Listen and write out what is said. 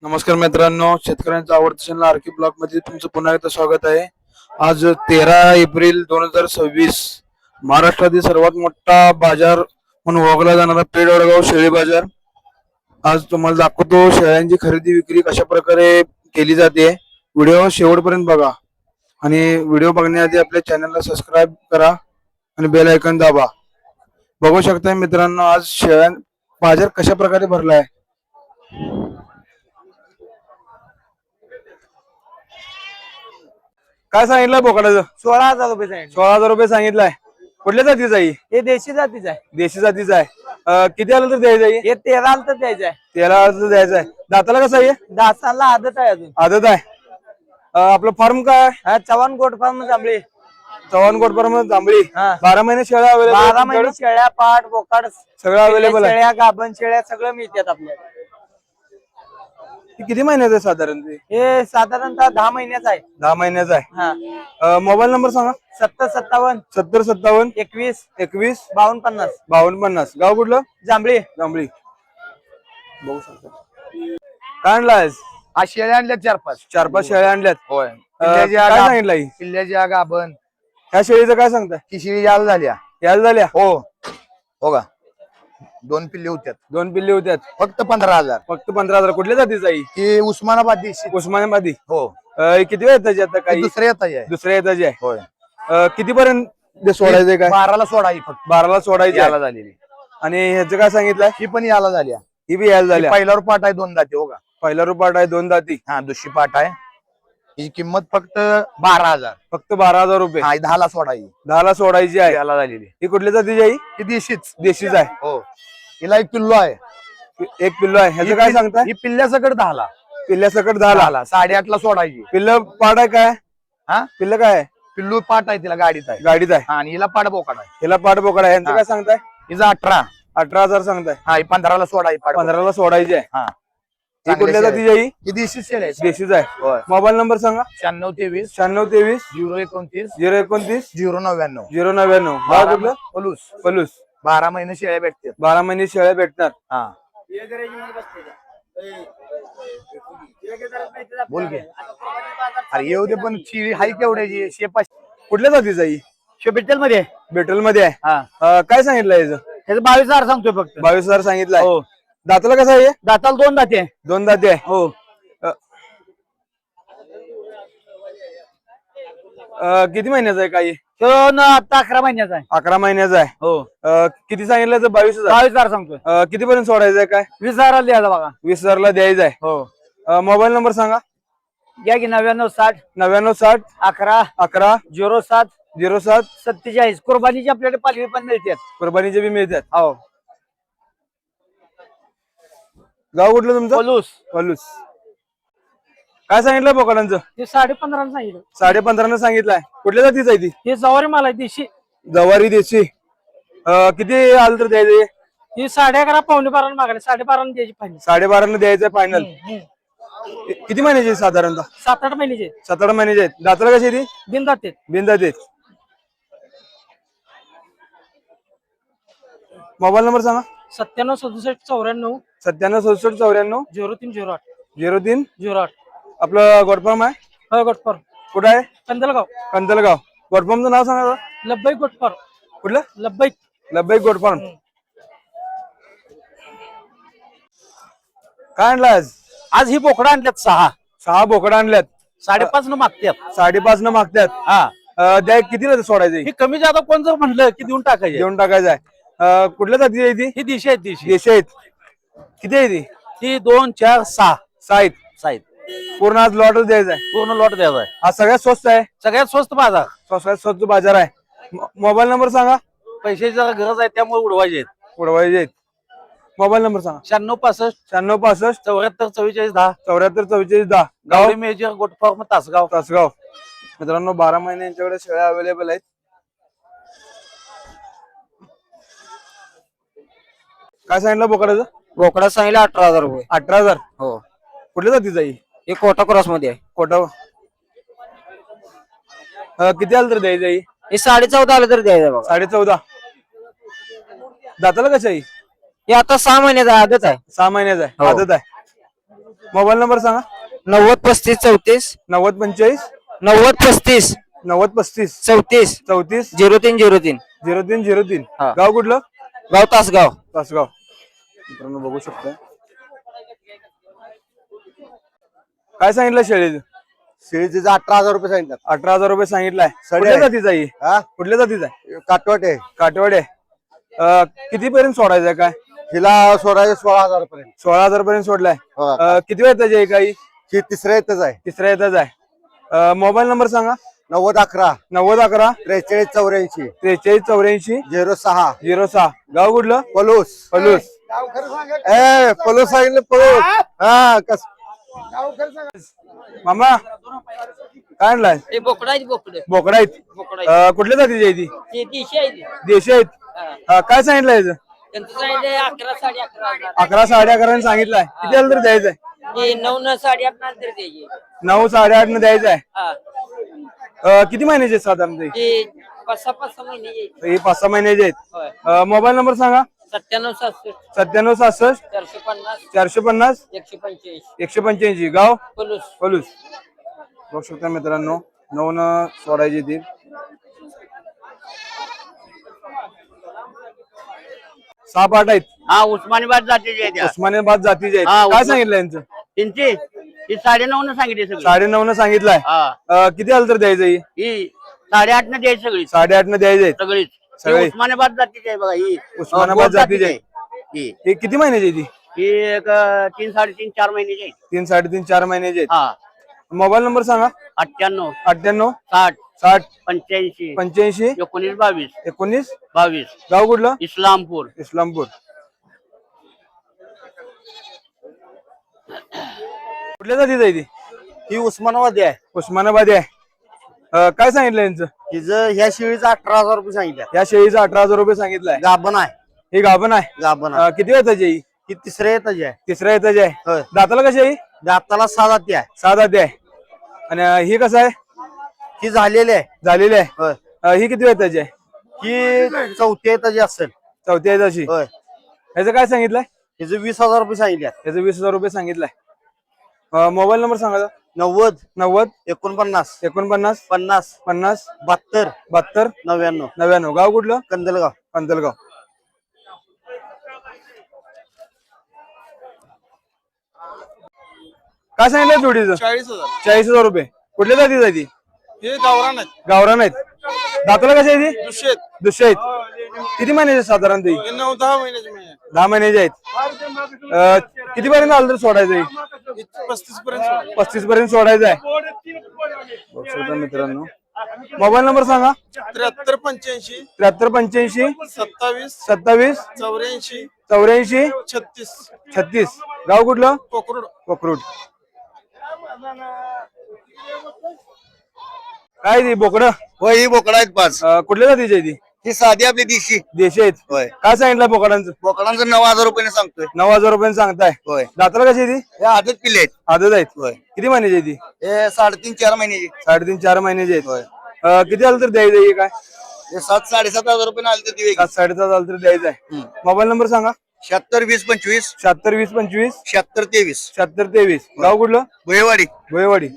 नमस्कार मित्रांनो, शेतकऱ्यांचा आवडता चॅनल आरके ब्लॉग मध्ये तुमचं पुन्हा एकदा स्वागत आहे. आज 13 एप्रिल 2026 महाराष्ट्रातील सर्वात मोठा बाजार म्हणून ओळखला जाणारा पेडवडगाव शेळी बाजार. आज तुम्हाला दाखवतो शेळ्यांची खरेदी विक्री कशा प्रकारे केली जाते. व्हिडिओ शेवटपर्यंत बघा आणि व्हिडिओ बघण्याआधी आपल्या चॅनलला सबस्क्राईब करा आणि बेल आयकॉन दाबा. बघू शकता मित्रांनो, आज शेळ्या बाजार कशा प्रकारे भरला आहे. काय सांगितलं बोकडाचं? 16,000 रुपये सांगितले. 16,000 रुपये सांगितलाय. कुठल्या जातीचा आहे? हे देशी जातीचं आहे. देशी जातीचा आहे. किती आलं तर द्यायचं आहे? हे 13 तर द्यायचं आहे. 13 आलं तर द्यायचं आहे. दाताला कसं आहे? दासाला आदत आहे अजून. आदत आहे. आपलं फार्म काय? हा, चव्हाण गोट फार्म जांभळी. चव्हाण गोट फार्म जांभळी. हा. 12 महिने शेळ्या 12 महिने शेळ्या, पाट, बोकाड सगळं अवेलेबल आहे. शेळ्या, गाभण शेळ्या सगळं मिळतात आपल्याला. किती महिन्याचं आहे साधारण ते? हे साधारणतः 10 महिन्याचं आहे. 10 महिन्याचं आहे. हा. मोबाईल नंबर सांगा. 7057 7057 21 21 52 50. 5250. गाव कुठलं? जांभळी. जांभळी. बघू शकता. काय आणलं आज? आज शेळ्या आणल्यात 4-5. 4-5 शेळ्या आणल्यात. होय. काय सांगितलं ही? किल्ल्याच्या गाभण ह्या शेळीचं काय सांगताय? ही शेळी याल झाल्या. याला झाल्या? हो हो का. 2 पिल्ले होत्यात. 2 पिल्ले होत्यात. फक्त 15,000. फक्त 15,000. कुठल्या जातीचा आहे? ही उस्मानाबाद देशी. उस्मानाबादी. हो. किती वेळ येताची आता? ही काही दुसऱ्या येता आहे. दुसऱ्या येताची आहे. होय. किती पर्यंत सोडायचंय? काय 12ला सोडा ही फक्त 12ला सोडायची याला आहे. झालेली. आणि ह्याचं काय सांगितलंय? ही पण याला झाल्या. ही बी यायला झाल्या. पहिल्यावर पाट आहे 2 दाती. हो का. पहिला रुपाट आहे 2 दाती. हा, दुसरी पाट आहे. ही किंमत फक्त 12,000. फक्त 12,000 रुपये. हा, 10ला सोडा ही 10ला सोडायची आहे. याला झालेली. ही कुठल्या जातीची आहे? ही देशीच. देशीच आहे. हो. हिला 1 पिल्लो आहे. एक पिल्लो आहे. ह्याचं काय सांगताय? ही पिल्ल्या सकट 10ला. पिल्ल्या सकट 10ला. 8.5ला सोडायची. पिल्ल पाड आहे काय? हा, पिल्ल काय आहे? पिल्लू पाट आहे तिला गाडीत आहे. गाडीत आहे. हा, आणि हिला पाट बोकाड आहे. ह्याला पाड बोकड आहे. ह्यांचं हा. काय सांगताय? हिचा 18. 18,000 सांगताय. हा, ही 15ला सोडा ही पाट. 15ला सोडायची आहे. हा, ही कुठल्या जातीची आहे? ही देशी शेळी आहे. देशीच आहे. होय. मोबाईल नंबर सांगा. 9623 9623 029 029 099. 099. गाव कुठलं? पलूस. पलूस. 12 महिने शेळ्या भेटतात. 12 महिने शेळ्या भेटणार. हा, बोल घे. अरे येऊ दे, पण शेळी हाय केवढ्याची? 6-5. कुठल्या जातीचा आहे? बेटल मध्ये बेटल मध्ये आहे. हा, काय सांगितलं याचं? त्याचं 22,000 सांगतोय फक्त. 22,000 सांगितलंय. हो. दाताला कसं आहे? दाताला 2 दाते. 2 दाते आहे. हो. किती महिन्याचा आहे? काही तो न आता 11 महिन्याचा आहे. 11 महिन्याचा आहे. हो. किती सांगितलं? 22,000. 22,000 सांगतोय. किती पर्यंत सोडायचं आहे? काय 20,000 द्यायला बघा. 20,000ला द्यायचं आहे. हो. मोबाईल नंबर सांगा. घ्या की 99 60 99 60 11 11 07 07 47. कुर्बानीची आपल्याकडे पालवी पण मिळते. कुर्बानीचे बी मिळतात. हो. गाव कुठलं तुमचं? पलूस. पलूस. काय सांगितलं बोकडांचं? ते 15.5 सांगितलं. 15.5 सांगितलंय. कुठल्या जातीचं आहे ती? हे जवारी माल आहे देशी. जवारी देशी. किती आलं तर द्यायचं? ही 11.5 पावणे 12 मागायला 12.5 द्यायची पाहिजे. 12.5 द्यायचं फायनल. किती महिन्याची साधारणतः? 7-8 महिन्याचे. 7-8 महिन्याचे आहेत. दाताला कशी ती? बिनदात आहेत. बिंदात आहेत. मोबाईल नंबर सांगा. 97 67 94 97 67 94 03 08 03 08. आपलं गोटफार्म आहे. हो, गोटपर कुठं आहे? कंदलगाव. कंदलगाव. गोटफार्मचं नाव सांगा. लब्बाई गोटपर. कुठलं? लब्बाई. लब्बाई गोटफार्म. काय आणलं आज? आज ही बोकडा आणल्यात 6 बोकडा आणल्यात. 5.5 न मागतात. 5.5 न मागतात. हा, द्या कितीला सोडायचं? ही कमी जादा कोण जर म्हणलं की देऊन टाकायचे. देऊन टाकायचं आहे. कुठल्या जातीची आहे ती? ही दिशी आहेत. दिशी देशी आहेत. किती आहे ती? ही 2 4 6 साईत. साईज. पूर्ण आज लॉटच द्यायचा आहे. पूर्ण लॉट द्यायचा आहे. आज सगळ्यात स्वस्त आहे. सगळ्यात स्वस्त बाजार. सगळ्यात स्वस्त बाजार आहे. मोबाईल नंबर सांगा. पैशाची जरा गरज आहे त्यामुळे उडवायचे आहेत. उडवायचे आहेत. मोबाईल नंबर सांगा. 96 65 96 65 74 44 10. 74 44 10. गावडी major goat farm Tasgaon. Tasgaon. मित्रांनो 12 महिने यांच्याकडे शेळ्या अवेलेबल आहेत. काय सांगितलं बोकडाचं? बोकडा सांगितलं 18,000 रुपये. 18,000. हो. कुठल्या जातीचा आहे? हे कोटा क्रॉस मध्ये आहे. कोटा. किती आलं तर द्यायचं आहे? हे 14.5 आलं तर द्यायचं बघा. 14.5. दाताला कशी आहे? हे आता 6 महिन्याचा आदत आहे. 6 महिन्याचा आहे. हो. आदत आहे. मोबाईल नंबर सांगा. 90 35 34 90 45 90 35 90 35 34 34 03 03 0303. हा. गाव कुठलं? गाव तासगाव. तासगाव. मित्रांनो बघू शकता. काय सांगितलं शेळीचं? शेळीचे 18,000 रुपये सांगितलं. 18,000 रुपये सांगितलाय. सडे कुठल्या आहे. जातीचा आहे? हा कुठल्या जातीचा आहे? काटवट आहे. काठवड आहे. किती पर्यंत सोडायचं काय? हिला सोडायचे 16,000 पर्यंत. 16,000 पर्यंत सोडलाय. हा. किती वेळ त्याची आहे काही? ही तिसऱ्या येतच आहे. तिसऱ्या येतच आहे. मोबाईल नंबर सांगा. 90 11 90 11 43 84 43 84 06 06. गाव कुठलं? पलूस. पलूस. ए पलूस सांगितलं पलूस. हा कस मामा काय आणलाय? हे बोकडा आहे बोकडे. बोकडा आहेत. बोकडा कुठल्या जातीची आहे ती? ते दिशा आहे. देशी आहेत. काय सांगितलं याचं? त्यांचं सांगितलं 11 11.5 11 11.5 सांगितलंय. किती आलं तर द्यायचंय? हे 9 8.5 नंतर द्यायचे. 9 8.5 न द्यायचंय. हा किती महिन्याचे आहेत साधारण ते? ते 5-6 महिने यायचे. हे 5-6 महिन्याचे आहेत. होय. मोबाईल नंबर सांगा. 97 67 97 67 450 450 185 185. गाव पोलूस. पलूस. बघू शकता मित्रांनो 9 न सोडायची ती. साप आठ आहेत. हा उस्मानाबाद जातीचे आहे त्या. उस्मानाबाद जातीचे हा, आहेत. काय सांगितलं यांचं? त्यांची ही 9.5 न सांगितली सगळी. 9.5 न सांगितलंय. हा किती आलं तर द्यायचं? ही 8.5 न द्यायची सगळी. 8.5 न द्यायचे आहेत. सगळीच सगळी. ही उस्मानाबाद जातीची आहे बघा ही. उस्मानाबाद गोड जातीची आहे. ही हे किती महिन्याची आहे ती? ही एक 3 3.5 4 महिन्याची आहे. 3 3.5 4 महिन्याची आहेत. हा मोबाईल नंबर सांगा. 98 98 60 60 85 85 19 22 19. 22 गाव कुठलं? इस्लामपूर. इस्लामपूर. कुठल्या जातीच आहे ती? ही उस्मानाबादी आहे. उस्मानाबादी आहे. काय सांगितलं यांचं? हिचं ह्या शेळीचं 18,000 रुपये सांगितलं. या शेळीचं 18,000 रुपये सांगितलंय. गाभण आहे. ही गाभण आहे. गाभण आहे. किती वेळ त्याची? ही तिसऱ्या येतच आहे. तिसऱ्या येताची आहे. होय. दाताला कशी आहे? दाताला 6 जाती आहे. 6 दाती आहे. आणि ही कसं आहे? ही झालेली आहे. झालेली आहे. होय. ही किती वेळ त्याची आहे? ही चौथ्या येताची असेल. चौथी आहे तशी. होय. ह्याचं काय सांगितलंय? हिचं 20,000 रुपये सांगितले. ह्याचं 20,000 रुपये सांगितलंय. मोबाईल नंबर सांगा. 90 90 49 49 50 50 72 72 99. 99. गाव कुठलं? कंदलगाव. पंतलगाव. काय सांगितलं जोडीचं? 40,000. 40,000 रुपये. कुठल्या जातीच आहे ती? हे गावरान आहेत. गावरान आहेत. दाताला कशी आहे ती? दुसरेत. दुसरे आहेत. किती महिन्याचे साधारण ती? हे 9-10 महिन्याचे महिने. 10 महिन्याचे आहेत. किती पर्यंत आलं तर सोडायचं आहे? 35 पर्यंत. 35 पर्यंत सोडायचं आहे. बघू शकता मित्रांनो. मोबाईल नंबर सांगा. 73 85 73 85 27 27 84 84 36. 36. गाव कुठलं? कोकरूड. कोकरूड. काय ती बोकडं? होय ही बोकडा आहेत 5. कुठल्या जातीची आहे ती? ही साधी आपली दिशी. देशी आहेत. होय. काय सांगितलं बोकडांचं? बोकडांचं 9,000 रुपये सांगतोय. 9,000 रुपये सांगताय. होय. दाताला कशी आहे ती? हे आदत पिल्ले आहेत. आदत आहेत. होय. किती महिन्याची आहे ती? हे 3.5 4 महिन्याची. 3.5 4 महिन्याची आहेत. होय. किती आलं तर द्यायचं आहे काय? हे 7 7,500 रुपये आले तर ती 7 7.5 आलं तर द्यायचं आहे. मोबाईल नंबर सांगा. 76 20 25 76 20 25 76 23. 76 23. गाव कुठलं? भुयेवाडी. भोयवाडी.